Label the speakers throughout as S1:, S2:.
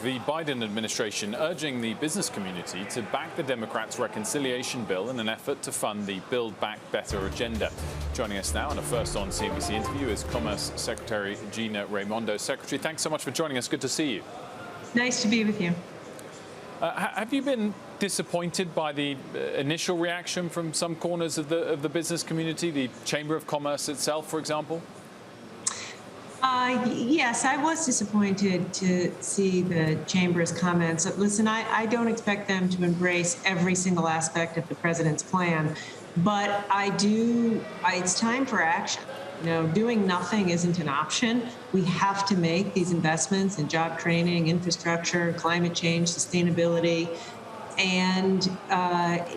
S1: The Biden administration urging the business community to back the Democrats' reconciliation bill in an effort to fund the Build Back Better agenda. Joining us now in a first on CNBC interview is Commerce Secretary Gina Raimondo. Secretary, thanks so much for joining us. Good to see you.
S2: Nice to be with you.
S1: Have you been disappointed by the initial reaction from some corners of the business community, the Chamber of Commerce itself, for example?
S2: Yes, I was disappointed to see the Chamber's comments. Listen, I don't expect them to embrace every single aspect of the president's plan, but it's time for action. You know, doing nothing isn't an option. We have to make these investments in job training, infrastructure, climate change, sustainability. And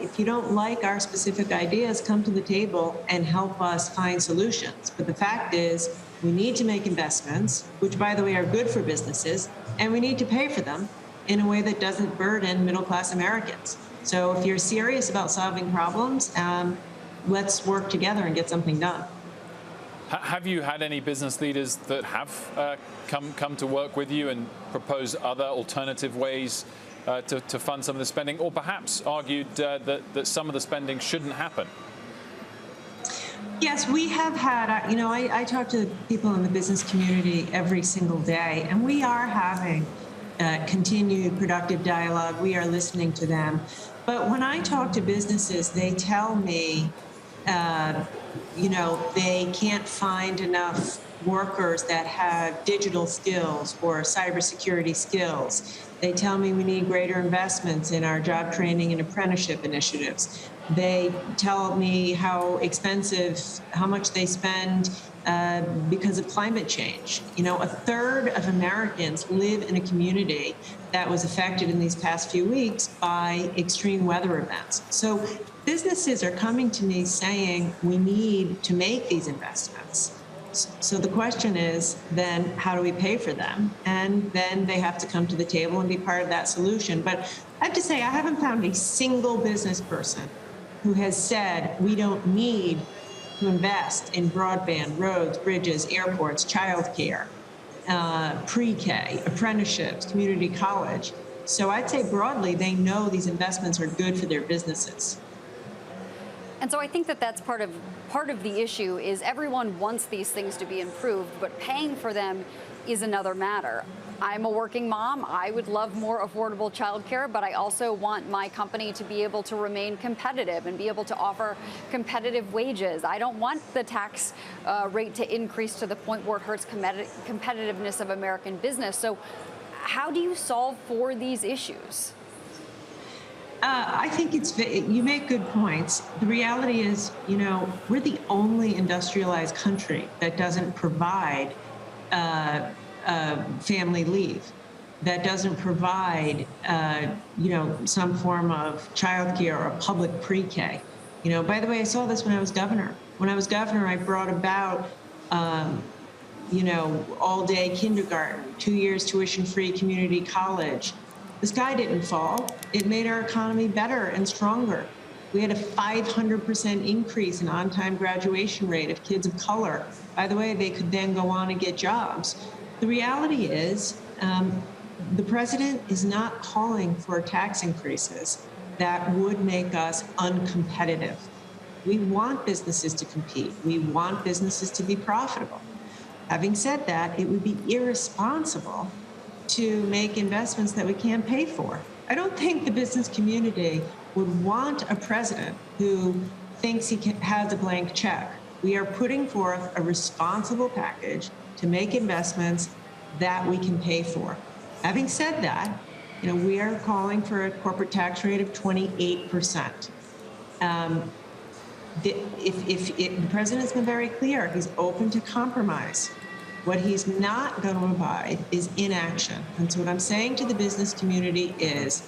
S2: if you don't like our specific ideas, come to the table and help us find solutions. But the fact is, we need to make investments, which, by the way, are good for businesses, and we need to pay for them in a way that doesn't burden middle-class Americans. So if you're serious about solving problems, let's work together and get something done.
S1: Have you had any business leaders that have come to work with you and propose other alternative ways to fund some of the spending, or perhaps argued that some of the spending shouldn't happen?
S2: Yes, we have had, I talk to people in the business community every single day, and we are having continued productive dialogue. We are listening to them. But when I talk to businesses, they tell me, they can't find enough workers that have digital skills or cybersecurity skills. They tell me we need greater investments in our job training and apprenticeship initiatives. They tell me how much they spend because of climate change. You know, a third of Americans live in a community that was affected in these past few weeks by extreme weather events. So businesses are coming to me saying we need to make these investments. So the question is then, how do we pay for them? And then they have to come to the table and be part of that solution. But I have to say, I haven't found a single business person who has said we don't need to invest in broadband, roads, bridges, airports, childcare, pre-K, apprenticeships, community college. So I'd say broadly, they know these investments are good for their businesses.
S3: And so I think that's part of the issue is everyone wants these things to be improved, but paying for them is another matter. I'm a working mom. I would love more affordable childcare, but I also want my company to be able to remain competitive and be able to offer competitive wages. I don't want the tax rate to increase to the point where it hurts competitiveness of American business. So how do you solve for these issues?
S2: I think you make good points. The reality is, we're the only industrialized country that doesn't provide family leave, that doesn't provide, some form of childcare or public pre-K. By the way, I saw this when I was governor. When I was governor, I brought about, all-day kindergarten, 2 years tuition-free community college. The sky didn't fall. It made our economy better and stronger. We had a 500% increase in on-time graduation rate of kids of color. By the way, they could then go on and get jobs. The reality is the president is not calling for tax increases that would make us uncompetitive. We want businesses to compete. We want businesses to be profitable. Having said that, it would be irresponsible to make investments that we can't pay for. I don't think the business community would want a president who thinks he has a blank check. We are putting forth a responsible package to make investments that we can pay for. Having said that, we are calling for a corporate tax rate of 28%. The president has been very clear. He's open to compromise. What he's not going to provide is inaction. And so what I'm saying to the business community is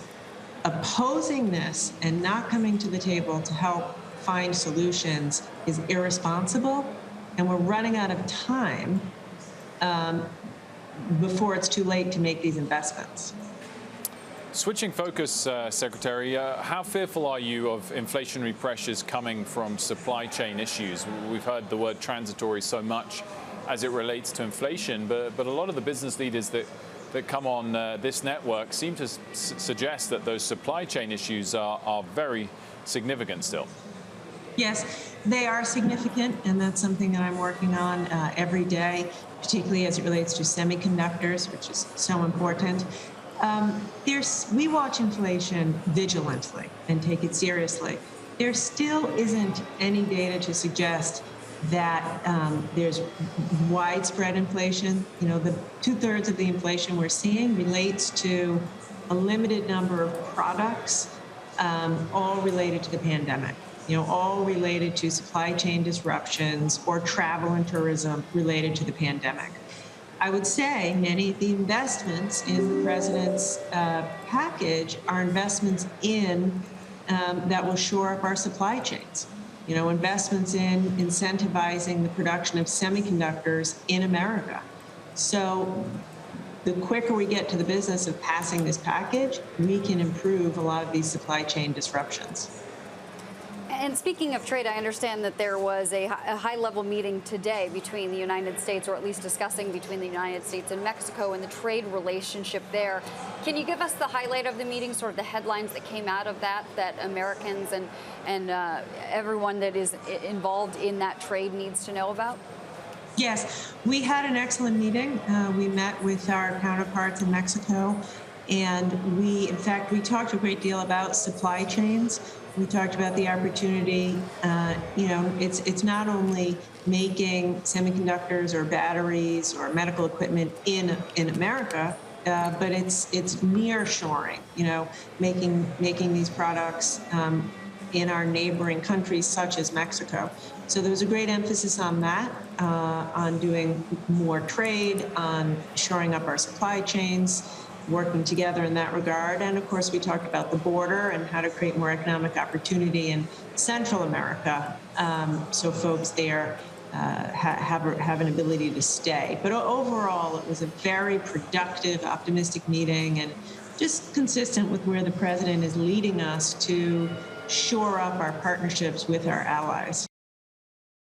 S2: opposing this and not coming to the table to help find solutions is irresponsible. And we're running out of time before it's too late to make these investments.
S1: Switching focus, Secretary, how fearful are you of inflationary pressures coming from supply chain issues? We've heard the word transitory so much as it relates to inflation, but a lot of the business leaders that that come on this network seem to suggest that those supply chain issues are very significant still.
S2: Yes, they are significant, and that's something that I'm working on every day, particularly as it relates to semiconductors, which is so important. We watch inflation vigilantly and take it seriously. There still isn't any data to suggest that there's widespread inflation. You know, the 2/3 of the inflation we're seeing relates to a limited number of products, all related to the pandemic. You know, all related to supply chain disruptions or travel and tourism related to the pandemic. I would say many of the investments in the president's package are investments in that will shore up our supply chains. You know, investments in incentivizing the production of semiconductors in America. So the quicker we get to the business of passing this package, we can improve a lot of these supply chain disruptions.
S3: And speaking of trade, I understand that there was a high-level meeting today between the United States, or at least discussing between the United States and Mexico and the trade relationship there. Can you give us the highlight of the meeting, sort of the headlines that came out of that Americans and everyone that is involved in that trade needs to know about?
S2: Yes, we had an excellent meeting. We met with our counterparts in Mexico, and in fact, we talked a great deal about supply chains. We talked about the opportunity. You know, it's not only making semiconductors or batteries or medical equipment in America, but it's nearshoring. You know, making these products in our neighboring countries, such as Mexico. So there was a great emphasis on that, on doing more trade, on shoring up our supply chains, working together in that regard. And of course, we talked about the border and how to create more economic opportunity in Central America, so folks there have an ability to stay. But overall, it was a very productive, optimistic meeting, and just consistent with where the president is leading us to shore up our partnerships with our allies.